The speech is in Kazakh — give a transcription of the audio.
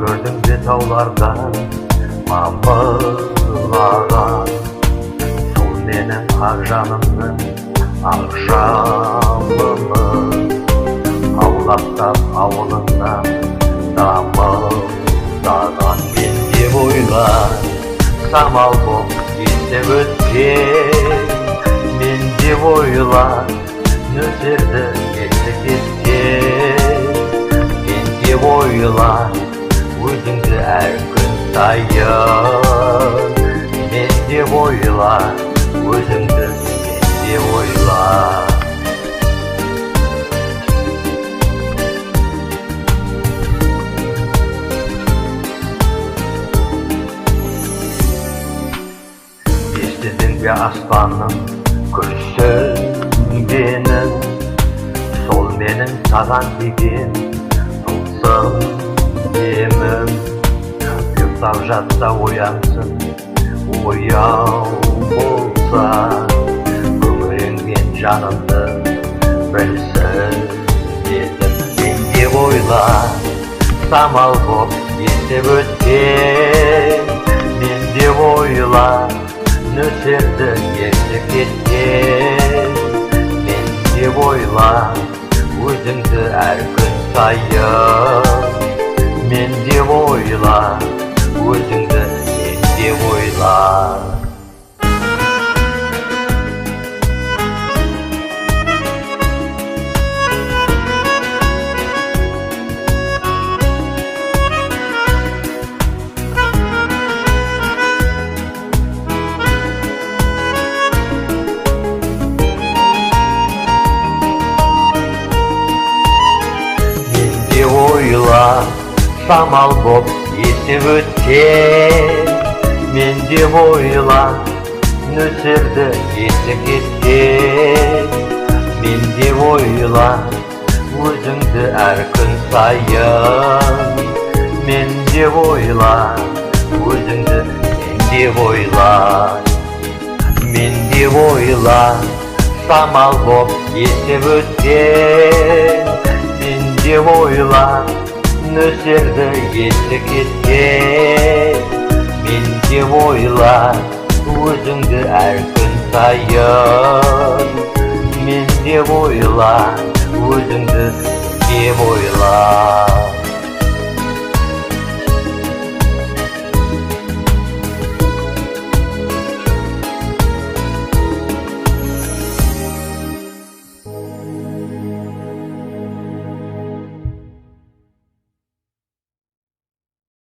көрдім де таулардан мамылаған. Сол менің ақ жанымның ақ жалыны, аулақтап ауылыңнан дамылдаған. Мен деп ойла самал боп есіп өткен, мен деп ойла нөсерді кетті кеткен. Мен деп ойла өзіңді әр күн сайын, мен деп ойла өзіңді, мен деп ойла. Естідің бе аспанның күрсінгенін, сол менің саған деген тылсым демім. Ұйықтап жатса оянсын, ояу болса, күңіренген жанымды білсін дедім. Мен деп ойла самал боп есіп өткен, мен деп ойла нөсерді кетті кеткен. Мен деп ойла өзіңді әр күн сайын, мен деп ойла өзіңді, мен деп ойла. Ойла самал боп есіп өткен, мен деп ойла нөсерді кетті кеткен. Мен деп ойла өзіңді әр күн сайын, мен деп ойла өзіңді, мен деп ойла. Мен деп ойла самал боп есіп өткен, мен деп ойла нөсерді кетті кеткен. Мен деп ойла өзіңді әр күн сайын, мен деп ойла өзіңді, деп ойла.